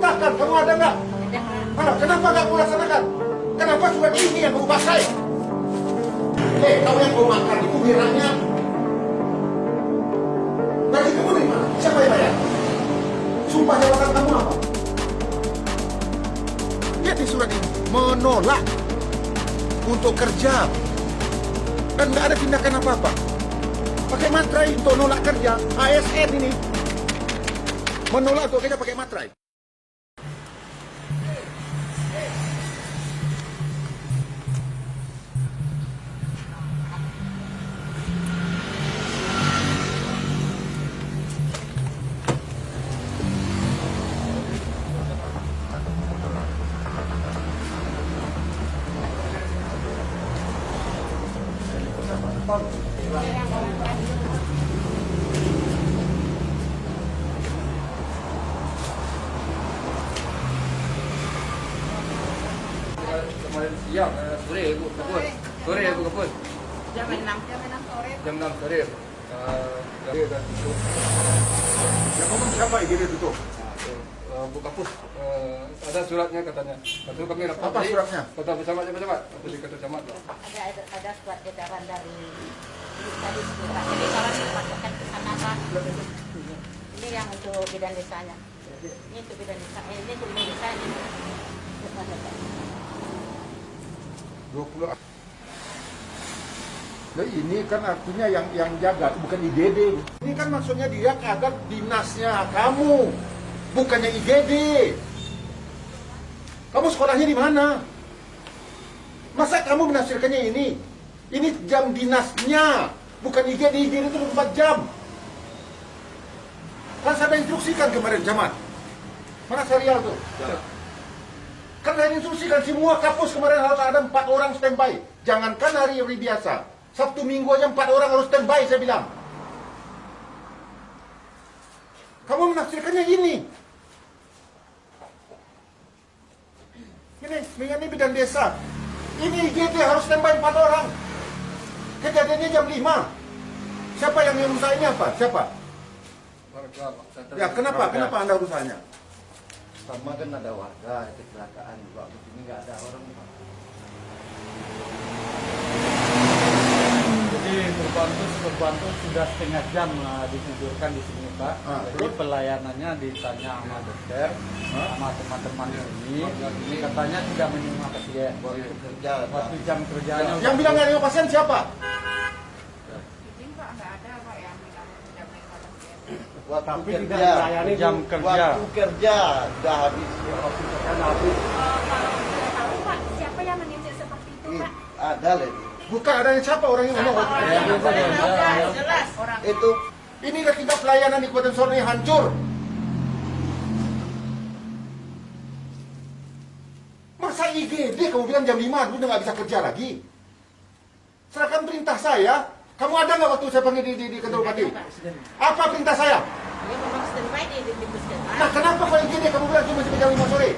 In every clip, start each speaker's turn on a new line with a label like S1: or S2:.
S1: perintahkan, kamu ada nggak? Mana? Kenapa nggak kamu laksanakan? Kenapa surat ini yang kamu pakai? Kamu yang kamu makan itu biranya. Gaji kamu dari mana? Siapa yang bayar? Sumpah jabatan kamu apa? Lihat di surat ini, menolak untuk kerja dan nggak ada tindakan apa-apa. Pakai materai untuk nolak kerja, ASN ini menolak untuk kerja pakai materai.
S2: Kemarin siang, sore ibu kapus. Sore ibu kapus.
S3: Jam 6 sore.
S2: Jam 6 sore. Dari dah tutup.
S1: Yang ngomong siapa IGD tutup?
S2: Bu kapus. Ada suratnya katanya. Lalu kami dapat.
S1: Apa suratnya?
S2: Kata bersama cepat. Apa di kata camat?
S3: Ada surat edaran dari tadi surat. Jadi kalau dimasukkan ke sana Pak. Ini yang untuk bidan desanya. Ini untuk bidan desa. Ini untuk bidan desa ini.
S1: 20. Nah, ini kan artinya yang jaga bukan IGD. Ini kan maksudnya dia agar dinasnya kamu, bukannya IGD. Kamu sekolahnya di mana? Masa kamu menafsirkannya ini? Ini jam dinasnya, bukan IGD. IGD itu 24 jam. Kan saya instruksikan kemarin camat. Mana serial tuh? Kan saya instruksikan semua kapus kemarin harus ada 4 orang standby. Jangankan hari-hari biasa. Sabtu Minggu aja 4 orang harus standby, saya bilang. Kamu menafsirkannya ini. Ini bidan desa. Ini IGD harus standby 4 orang. Kejadiannya jam 5. Siapa yang rusak ini apa? Siapa?
S2: Warga,
S1: Ya kenapa? Kenapa Anda rusaknya?
S4: Sama kan ada warga kecelakaan juga, begini nggak ada orang.
S5: Jadi korban tuh sudah setengah jam ditidurkan di sini Pak. Jadi
S1: terus?
S5: pelayanannya ditanya sama dokter, sama teman-teman ini katanya tidak menerima pasien.
S4: Waktu kerja,
S5: Waktu jam kerjanya.
S1: Yang bilang nggak ada pasien siapa?
S3: Izin Pak nggak ada Pak yang bilang tidak menerima pasien.
S4: waktu
S5: Tapi tidak
S4: kerja,
S5: melayani jam kerja.
S4: waktu kerja sudah habis, waktu kerja habis.
S3: Kalau tidak tahu Pak siapa yang menginjil seperti itu Pak?
S4: Ada lagi.
S1: Bukan ada yang siapa orang yang ngomong.
S3: Jelas orang.
S4: Itu
S1: Inilah tingkat pelayanan di Kabupaten Sorong yang hancur. Masa IGD kamu bilang jam 5 udah nggak bisa kerja lagi? Serahkan perintah saya. Kamu ada nggak waktu saya panggil di kantor bupati? Apa perintah saya?
S3: Dia memang standby di puskesmas.
S1: Nah kenapa kalau IGD kamu bilang cuma sampai jam 5 sore?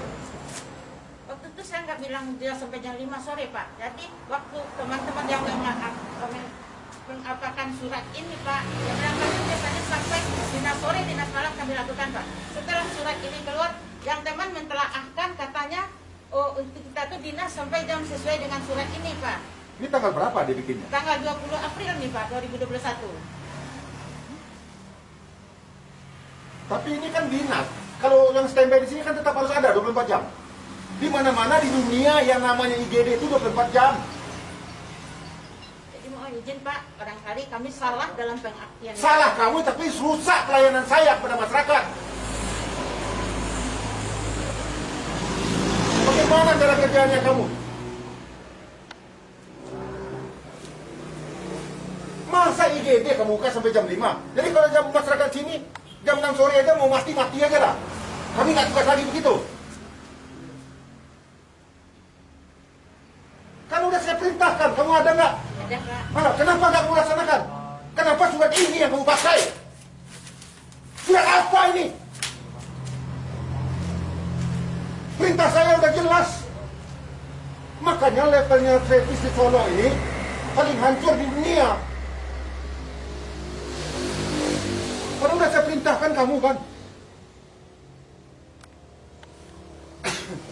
S3: Waktu itu saya nggak bilang dia sampai jam 5 sore Pak. Jadi waktu teman-teman yang mengapakan surat ini Pak, dia bilang kami biasanya sampai dinas sore, dinas malam kami lakukan Pak. Setelah surat ini keluar, yang teman mentelaahkan katanya, oh untuk kita tuh dinas sampai jam sesuai dengan surat ini Pak.
S1: Ini tanggal berapa dia bikinnya?
S3: Tanggal 20 April nih Pak, 2021.
S1: Tapi ini kan dinas. Kalau yang standby di sini kan tetap harus ada 24 jam. Di mana-mana di dunia yang namanya IGD itu 24 jam.
S3: Jadi mohon izin Pak, barangkali kami salah dalam pengertian.
S1: Salah kamu tapi rusak pelayanan saya kepada masyarakat. Bagaimana cara kerjanya kamu? Masa IGD kamu buka sampai jam 5? Jadi kalau jam masyarakat sini, jam 6 sore aja mau mati-mati aja lah. Kami nggak tugas lagi begitu. Kan udah saya perintahkan, kamu ada nggak?
S3: Ada Pak.
S1: Mana? Kenapa nggak kamu laksanakan? Kenapa surat ini yang kamu pakai? Surat apa ini? Perintah saya udah jelas. Makanya levelnya servis di Solo ini paling hancur di dunia. Kalau udah saya perintahkan kamu kan.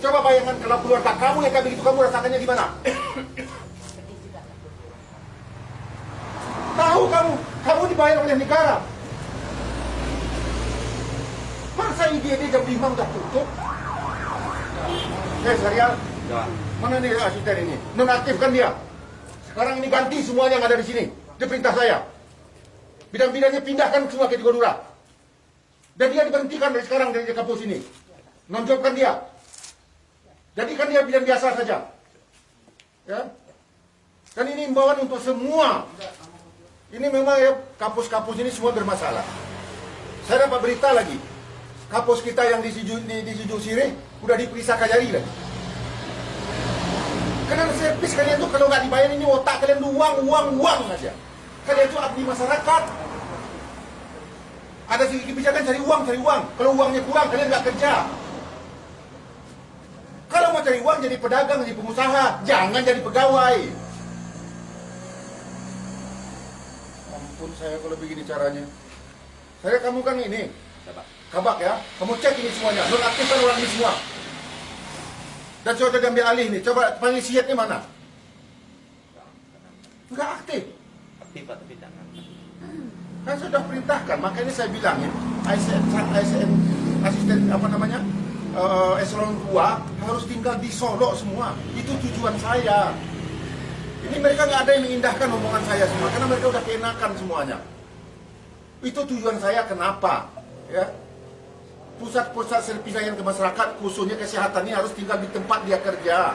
S1: Coba bayangkan kalau keluarga kamu yang kayak begitu, kamu rasakannya gimana? Tahu kamu dibayar oleh negara. Masa IGD jam 5 udah tutup? Serial?
S2: Ya.
S1: Mana nih asisten ini? Nonaktifkan dia. Sekarang ini ganti semuanya yang ada di sini. Dia perintah saya. Bidang-bidangnya pindahkan semua ke Tigodura. Dan dia diberhentikan dari sekarang dari kampus ini. Nonjolkan dia. Jadikan dia bidang biasa saja. Ya. Dan ini imbauan untuk semua. Ini memang ya, kampus-kampus ini semua bermasalah. Saya dapat berita lagi. Kampus kita yang di Siju Sirih udah diperiksa Kajari lagi. Karena servis kalian tuh kalau nggak dibayar ini otak kalian tuh uang aja. Kalian tuh abdi masyarakat. Ada sedikit kebijakan cari uang. Kalau uangnya kurang kalian nggak kerja. Kalau mau cari uang jadi pedagang, jadi pengusaha, jangan jadi pegawai. Ampun saya kalau begini caranya. Kamu kan ini, kabak ya. Kamu cek ini semuanya, nonaktifkan orang ini semua. Dan coba diambil alih nih, coba panggil siatnya mana? Enggak aktif.
S6: Aktif Pak, tapi jangan.
S1: Kan sudah perintahkan, makanya saya bilangin ASN asisten apa namanya eselon 2 harus tinggal di Solo semua. Itu tujuan saya. Ini mereka nggak ada yang mengindahkan omongan saya semua, karena mereka udah keenakan semuanya. Itu tujuan saya kenapa? Ya, pusat-pusat servis layanan ke masyarakat khususnya kesehatan ini harus tinggal di tempat dia kerja.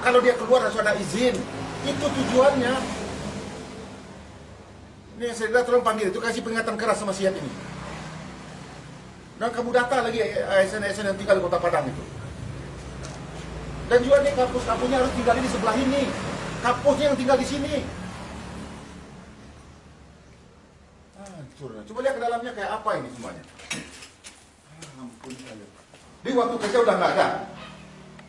S1: Kalau dia keluar harus ada izin. Itu tujuannya. Ini yang saya tolong panggil itu, kasih peringatan keras sama siap ini. Dan kamu data lagi ASN-ASN yang tinggal di Kota Padang itu. Dan juga nih kampus-kampusnya harus tinggal di sebelah ini. Kampusnya yang tinggal di sini. Coba lihat ke dalamnya kayak apa ini semuanya. Ampun saya. Di waktu kerja udah nggak ada.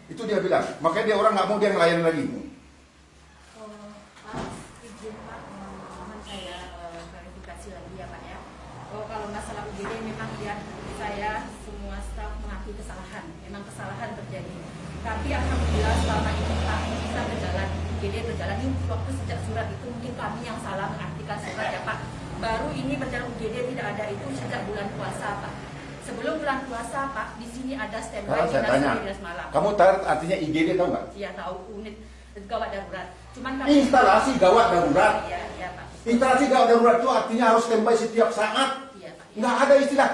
S1: Itu dia bilang. Makanya dia orang nggak mau dia ngelayanin lagi.
S3: Izin Pak, mohon saya klarifikasi lagi ya Pak ya. Kalau masalah UGD memang ya saya semua staf mengakui kesalahan. Memang kesalahan terjadi. Tapi alhamdulillah selama ini Pak bisa berjalan. UGD berjalan ini waktu sejak surat itu mungkin kami yang salah mengartikan surat ya Pak. Baru ini berjalan UGD tidak ada itu sejak bulan puasa Pak. Sebelum bulan puasa Pak, di sini ada standby dinas malam.
S1: Kamu tahu artinya IGD tahu nggak?
S3: Iya tahu, unit gawat darurat. Cuman kami
S1: Instalasi gawat darurat.
S3: Iya Pak.
S1: Instalasi gawat darurat itu artinya harus standby setiap saat.
S3: Iya Pak.
S1: Nggak ada istilah.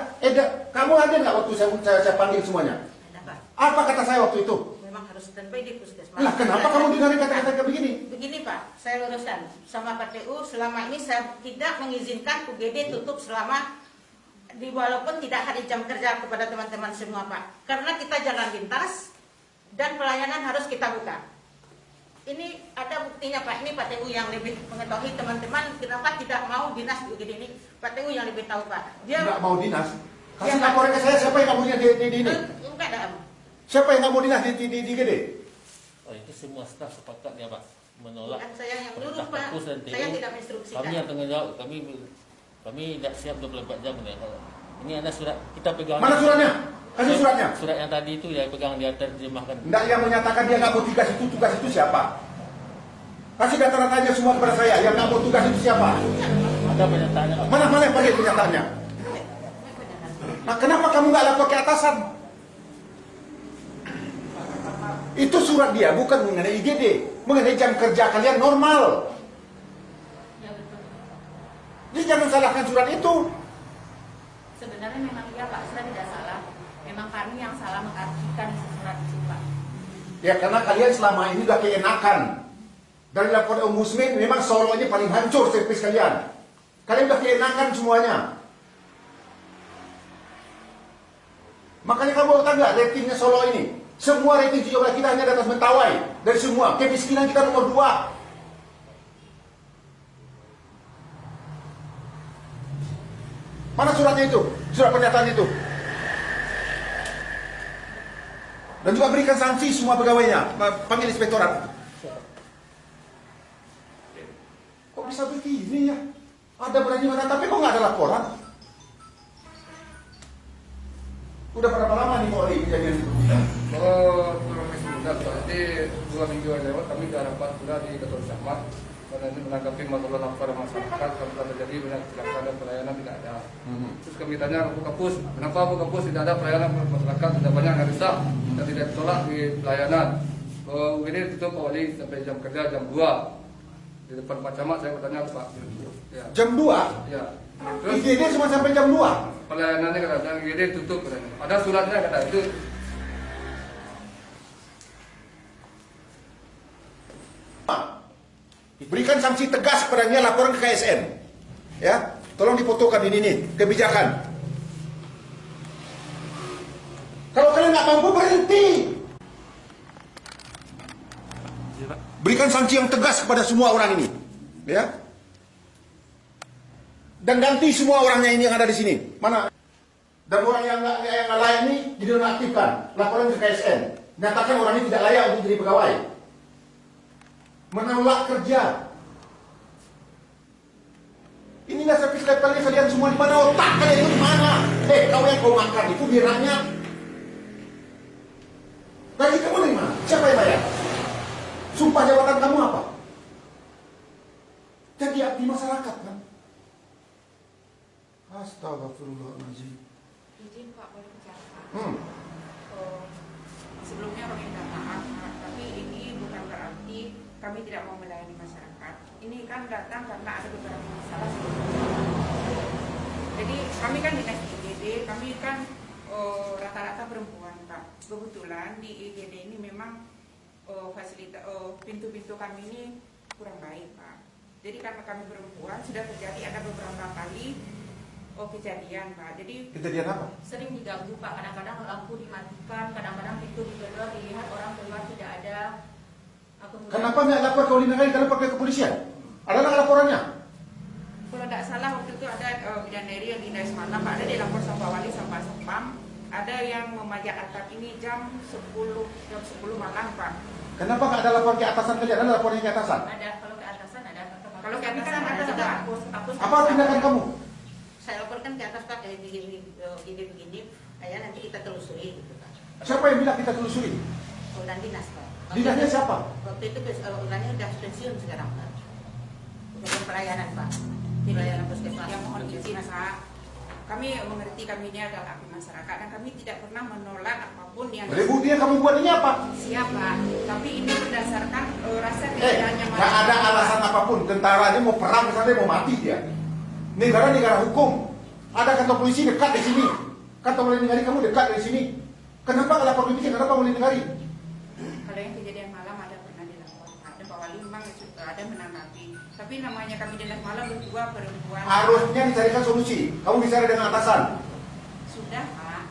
S1: Kamu ada nggak waktu saya panggil semuanya?
S3: Ada Pak.
S1: Apa kata saya waktu itu?
S3: Memang harus standby di puskesmas.
S1: Lah kenapa kamu dengarin kata-kata kayak begini?
S3: Begini Pak, saya luruskan sama PTU selama ini saya tidak mengizinkan UGD tutup selama walaupun tidak hari jam kerja kepada teman-teman semua Pak. Karena kita jalan lintas dan pelayanan harus kita buka. Ini ada buktinya Pak, ini PTU yang lebih mengetahui teman-teman kenapa tidak mau dinas di UGD ini. PTU yang lebih tahu Pak. Dia
S1: Nggak mau dinas. Kasih
S3: Pak.
S1: laporan ke saya siapa yang nggak mau dinas di ini?
S3: Enggak ada.
S1: Siapa yang nggak mau dinas di IGD?
S6: Oh, itu semua staf sepakat ya Pak menolak.
S3: Bukan saya yang
S6: perintah
S3: nyuruh Pak.
S6: kampus dan TU.
S3: Saya tidak menginstruksikan.
S6: Kami yang tanggung jawab, kami tidak siap 24 jam ya. Ini ada surat kita pegang.
S1: Mana suratnya? Kasih suratnya.
S6: Surat yang tadi itu ya pegang dia terjemahkan.
S1: Nggak, yang menyatakan dia nggak mau tugas itu siapa? Kasih data-datanya semua kepada saya. Yang nggak mau tugas itu siapa?
S6: Ada pernyataannya Pak.
S1: Mana yang pakai pernyataannya? Nah, kenapa kamu nggak lapor ke atasan? Itu surat dia, bukan mengenai IGD, mengenai jam kerja kalian normal.
S3: Ya betul.
S1: Jadi jangan salahkan surat itu.
S3: Sebenarnya memang iya Pak, sudah tidak salah. Memang kami yang salah mengartikan surat itu Pak.
S1: Ya karena kalian selama ini udah keenakan. Dari laporan Ombudsman memang Solo ini paling hancur servis kalian. Kalian udah keenakan semuanya. Makanya kamu tahu nggak ratingnya Solo ini? Semua rating 17 kita hanya di atas Mentawai. Dari semua, kemiskinan kita nomor 2. Mana suratnya itu? Surat pernyataan itu. Dan juga berikan sanksi semua pegawainya. Panggil inspektorat. Kok bisa begini ya? Ada berani mana, tapi kok nggak ada laporan? Udah berapa lama nih Polri kejadian itu?
S2: minggu yang lewat kami sudah rapat sudah di kantor camat menanggapi masalah laporan masyarakat kalau terjadi banyak kecelakaan dan pelayanan tidak ada. Terus kami tanya ke Bu Kapus, kenapa Bu Kapus tidak ada pelayanan masyarakat, tidak banyak yang rusak dan tidak ditolak di pelayanan. UGD tutup Pak Wali sampai jam kerja jam 2 di depan Pak Camat. Saya bertanya Pak. Ya.
S1: Jam 2?
S2: Ya. Terus
S1: IGD cuma sampai jam 2?
S2: pelayanannya katanya UGD tutup katanya. Ada suratnya kata itu.
S1: Berikan sanksi tegas kepadanya, laporan ke KSN. Ya, tolong difotokan ini nih kebijakan. Kalau kalian nggak mampu berhenti. Berikan sanksi yang tegas kepada semua orang ini, ya. Dan ganti semua orangnya ini yang ada di sini. Mana? Dan orang yang nggak layak ini dinonaktifkan, laporan ke KSN. Nyatakan orang ini tidak layak untuk jadi pegawai. Menolak kerja. Inilah servis levelnya kalian semua di mana, otak kalian itu di mana? Kau yang kau makan itu biranya. Gaji kamu dari mana? Siapa yang bayar? Sumpah jabatan kamu apa? Jadi abdi masyarakat kan? Astagfirullahaladzim.
S7: Izin Pak, boleh bicara? Sebelumnya kami minta maaf, tapi ini bukan berarti kami tidak mau melayani masyarakat. Ini kan datang karena ada beberapa masalah. Jadi kami kan dinas IGD, kami kan rata-rata perempuan Pak. Kebetulan di IGD ini memang fasilitas pintu-pintu kami ini kurang baik Pak. Jadi karena kami perempuan sudah terjadi ada beberapa kali kejadian Pak. Jadi
S1: Kejadian apa?
S7: sering diganggu Pak. Kadang-kadang lampu dimatikan, kadang-kadang pintu digedor, dilihat orang keluar tidak ada.
S1: Kenapa nggak lapor ke Ulinagari? Kenapa ke kepolisian? Ada nggak laporannya?
S7: Kalau tidak salah waktu itu ada bidadari yang di Desa Malam Pak, ada di lapor sama Pak Wali sama Satpam. Ada yang memajak atap ini jam 10 malam Pak.
S1: Kenapa nggak ada laporan ke atasan kalian? Ada laporannya ke atasan?
S7: Ada, kalau ke atasan ada. Kalau ke atasan ada juga.
S1: Apa tindakan kamu?
S3: Saya laporkan ke atas Pak, begini, ayah nanti kita telusuri gitu Pak.
S1: Siapa yang bilang kita telusuri?
S3: Urusan dinas Pak.
S1: Dinasnya siapa?
S3: Waktu itu urusannya udah pensiun sekarang Pak. Bukan pelayanan Pak. Pelayanan puskesmas.
S7: Yang mohon izin Pak, kami mengerti kami ini adalah abdi masyarakat dan kami tidak pernah menolak apapun yang
S1: Buktinya kamu buat ini apa?
S7: siapa. Tapi ini berdasarkan rasa tidaknya
S1: Nggak ada alasan apapun. Tentara aja mau perang ke sana mau mati dia. Negara hukum. Ada kantor polisi dekat di sini. Kantor Ulinagari kamu dekat dari sini. Kenapa nggak lapor polisi? Kenapa Ulinagari?
S7: Kalau yang kejadian malam ada pernah dilaporkan. Ada Pak Wali memang ada menanggapi. Tapi namanya kami dinas malam berdua perempuan.
S1: Harusnya dicarikan solusi. Kamu bicara dengan atasan.
S7: Sudah Pak.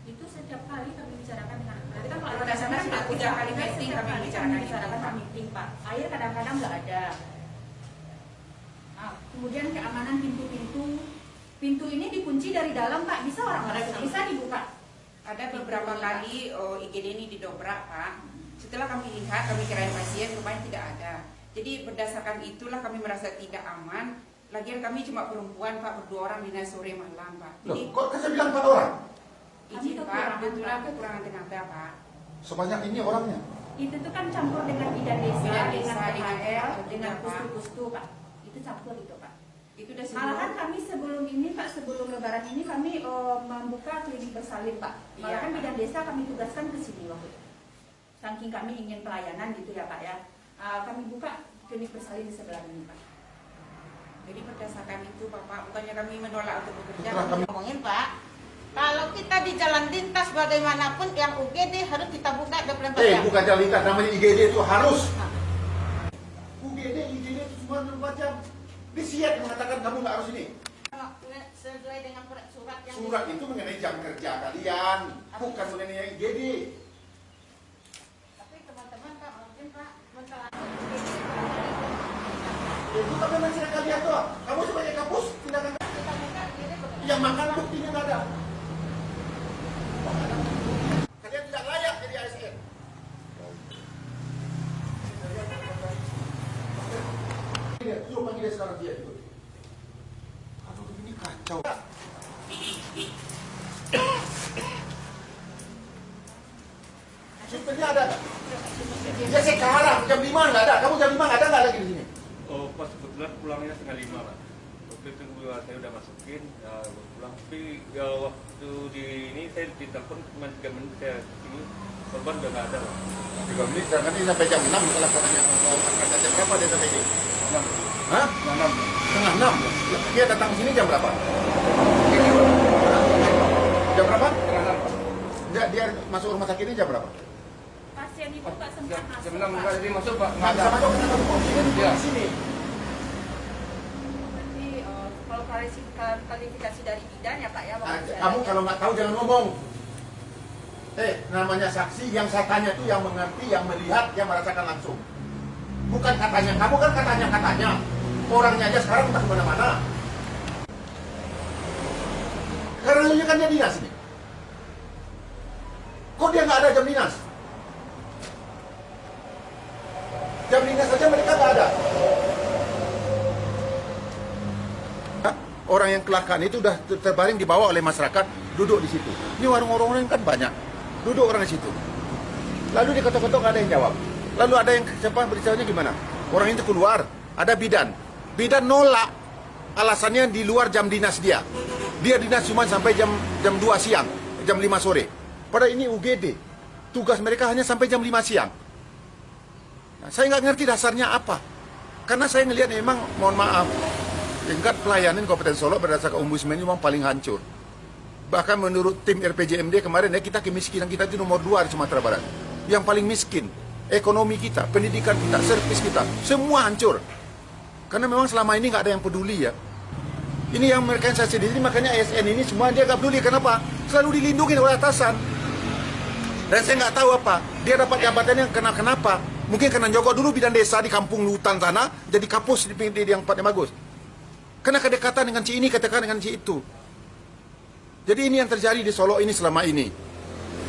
S8: Itu setiap kali kami bicarakan dengan berarti kan
S7: Kalau dasarnya sudah 3 kali meeting kami bicarakan
S8: meeting Pak. Air kadang-kadang nggak ada. Kemudian keamanan pintu ini dikunci dari dalam Pak. Bisa orang bisa dibuka.
S7: Ada beberapa kali IGD ini didobrak Pak. Setelah kami lihat, kami kirain pasien, rupanya tidak ada. Jadi berdasarkan itulah kami merasa tidak aman. Lagian kami cuma perempuan Pak, berdua orang dinas sore malam Pak.
S1: Loh,
S7: Jadi
S1: kok saya bilang 4 orang?
S7: izin Pak, kebetulan kekurangan tenaga Pak.
S1: Sebanyak ini orangnya.
S8: Itu tuh kan campur dengan bidan desa,
S7: Bidan
S8: dengan
S7: desa, dengan
S8: PHL,
S7: Pak.
S8: dengan pustu-pustu Pak. Itu campur itu Pak.
S7: Itu udah
S8: Malahan kami sebelum ini Pak, sebelum lebaran ini kami membuka klinik bersalin Pak. Malahan
S7: Iya,
S8: bidan desa kami tugaskan ke sini waktu itu. Saking kami ingin pelayanan gitu ya Pak ya. Kami buka klinik bersalin di sebelah ini Pak.
S7: Jadi berdasarkan itu Bapak, bukannya kami menolak untuk bekerja.
S1: Setelah kami-
S3: Ngomongin Pak, kalau kita di jalan lintas bagaimanapun yang UGD harus kita buka 24 jam.
S1: Bukan jalan lintas, namanya IGD itu harus. UGD, IGD itu semua 24 jam. Disiat mengatakan kamu nggak harus ini.
S3: Sesuai dengan surat yang
S1: Surat itu mengenai jam kerja kalian, bukan mengenai IGD.
S3: Tapi teman-teman Pak, mungkin Pak masalah
S1: Itu kan memang saya kalian tuh. Kamu sebagai kapus tindakan
S3: kita buka UGD
S1: yang makan buktinya nggak ada. Kalian tidak layak jadi ASN. Suruh panggil dia sekarang dia itu. Aduh ini kacau. Supirnya ada nggak? Ya sekarang jam 5 nggak ada. Kamu jam 5 nggak ada lagi di sini?
S9: Oh, pas kebetulan pulangnya setengah 5 Pak. Waktu itu saya udah masukin, ya pulang. Tapi ya waktu di ini saya ditelepon cuma 3 menit saya ini korban udah nggak ada Pak.
S1: 3 menit, nanti sampai jam 6 kalau laporannya mau berangkat jam berapa dia sampai sini?
S2: 6.
S1: Hah?
S2: 6.
S1: Setengah 6. Dia datang ke sini jam berapa? Jam berapa?
S2: Setengah 6.
S1: Dia masuk rumah sakit ini jam berapa?
S8: Pasien itu nggak sempat masuk,
S2: Jam 6
S8: Pak.
S2: enggak jadi masuk Pak.
S1: Nggak bisa masuk karena kamu
S2: Iya.
S1: di sini.
S8: Nanti kalau klarifikasi dari bidan ya Pak ya.
S1: Kamu kalau nggak tahu jangan ngomong. Namanya saksi yang saya tanya itu yang mengerti, yang melihat, yang merasakan langsung. Bukan katanya, kamu kan katanya. Orangnya aja sekarang entah kemana-mana. Karena lu kan dia dinas ini. Kok dia nggak ada jam dinas? Jam dinas saja mereka nggak ada. Orang yang kecelakaan itu udah terbaring dibawa oleh masyarakat, duduk di situ. Ini warung-warung lain kan banyak, duduk orang di situ. Lalu diketok-ketok nggak ada yang jawab. Lalu ada yang siapa beritanya gimana? Orang itu keluar, ada bidan. Bidan nolak, alasannya di luar jam dinas dia. Dia dinas cuma sampai jam 2 siang, jam 5 sore. Padahal ini UGD, tugas mereka hanya sampai jam 5 siang. Nah, saya nggak ngerti dasarnya apa. Karena saya ngelihat memang, mohon maaf, tingkat pelayanan Kabupaten Solo berdasarkan Ombudsman ini memang paling hancur. Bahkan menurut tim RPJMD kemarin kita kemiskinan kita itu nomor 2 di Sumatera Barat. Yang paling miskin, ekonomi kita, pendidikan kita, servis kita, semua hancur. Karena memang selama ini nggak ada yang peduli ya. Ini yang mereka yang saya sedih, makanya ASN ini semua dia nggak peduli. Kenapa? Selalu dilindungi oleh atasan. Dan saya nggak tahu apa, dia dapat jabatannya kenapa? Mungkin karena nyogok dulu bidan desa di kampung hutan sana, jadi kapus di yang tempatnya bagus. Karena kedekatan dengan si ini, kedekatan dengan si itu. Jadi ini yang terjadi di Solo ini selama ini.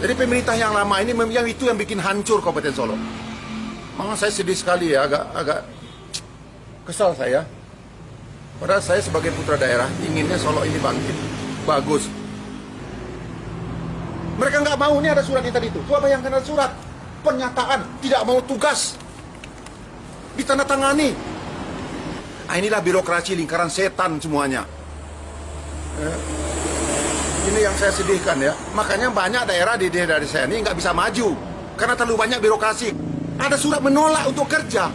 S1: Jadi pemerintah yang lama ini yang itu yang bikin hancur Kabupaten Solo. Memang saya sedih sekali ya, agak kesal saya. Padahal saya sebagai putra daerah inginnya Solo ini bangkit, bagus. Mereka nggak mau, ini ada surat yang tadi itu. Coba bayangkan ada surat pernyataan tidak mau tugas, ditandatangani. Nah, inilah birokrasi lingkaran setan semuanya. Ini yang saya sedihkan ya. Makanya banyak daerah di daerah saya ini nggak bisa maju karena terlalu banyak birokrasi. Ada surat menolak untuk kerja.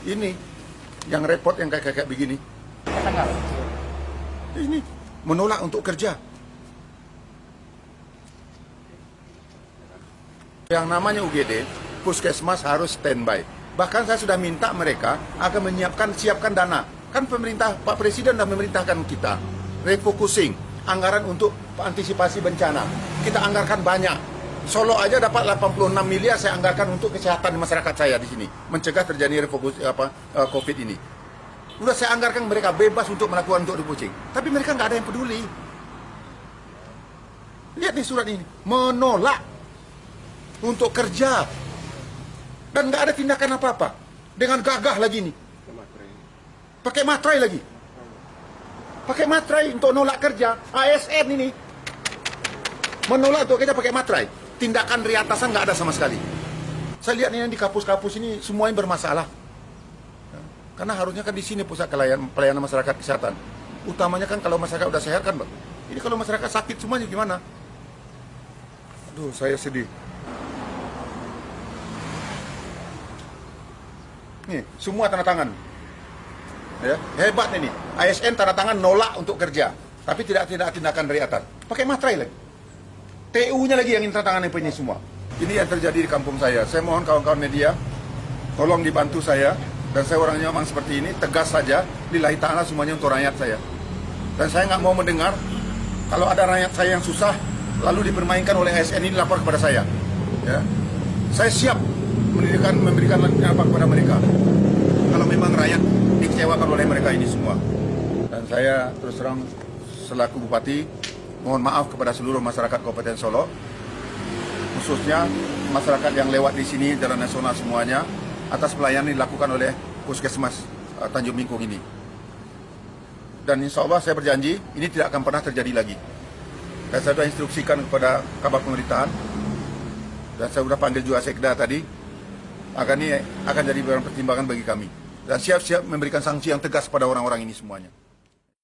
S1: Ini yang repot yang kayak begini. Ini menolak untuk kerja. Yang namanya UGD, puskesmas harus standby. Bahkan saya sudah minta mereka akan siapkan dana. Kan pemerintah, Pak Presiden sudah memerintahkan kita refocusing anggaran untuk antisipasi bencana. Kita anggarkan banyak. Solo aja dapat 86 miliar saya anggarkan untuk kesehatan masyarakat saya di sini, mencegah terjadi COVID ini. Udah saya anggarkan mereka bebas untuk melakukan untuk refocusing. Tapi mereka nggak ada yang peduli. Lihat nih surat ini, menolak untuk kerja. Dan nggak ada tindakan apa-apa. Dengan gagah lagi nih. Pakai materai lagi. Pakai materai untuk nolak kerja. ASN ini menolak untuk kerja pakai materai. Tindakan dari atasan nggak ada sama sekali. Saya lihat ini di kapus-kapus ini semuanya bermasalah. Karena harusnya kan di sini pusat pelayanan masyarakat kesehatan. Utamanya kan kalau masyarakat udah sehat kan, Bang. Ini kalau masyarakat sakit semuanya gimana? Aduh, saya sedih. Nih, semua tanda tangan. Ya, hebat ini. ASN tanda tangan nolak untuk kerja, tapi tidak tindakan dari atas. Pakai materai lagi. TU-nya lagi yang tanda tangan ini semua. Ini yang terjadi di kampung saya. Saya mohon kawan-kawan media, tolong dibantu saya. Dan saya orangnya memang seperti ini, tegas saja. Lillahi ta'ala semuanya untuk rakyat saya. Dan saya nggak mau mendengar kalau ada rakyat saya yang susah, lalu dipermainkan oleh ASN ini lapor kepada saya. Ya. Saya siap memberikan apa kepada mereka kalau memang rakyat dikecewakan oleh mereka ini semua. Dan saya terus terang selaku Bupati mohon maaf kepada seluruh masyarakat Kabupaten Solo, khususnya masyarakat yang lewat di sini jalan nasional semuanya, atas pelayanan yang dilakukan oleh Puskesmas Tanjung Mingkung ini. Dan insya Allah saya berjanji ini tidak akan pernah terjadi lagi. Dan saya sudah instruksikan kepada Kabak Pemerintahan Dan saya sudah panggil juga sekda tadi. Akan jadi bahan pertimbangan bagi kami. Dan siap-siap memberikan sanksi yang tegas pada orang-orang ini semuanya.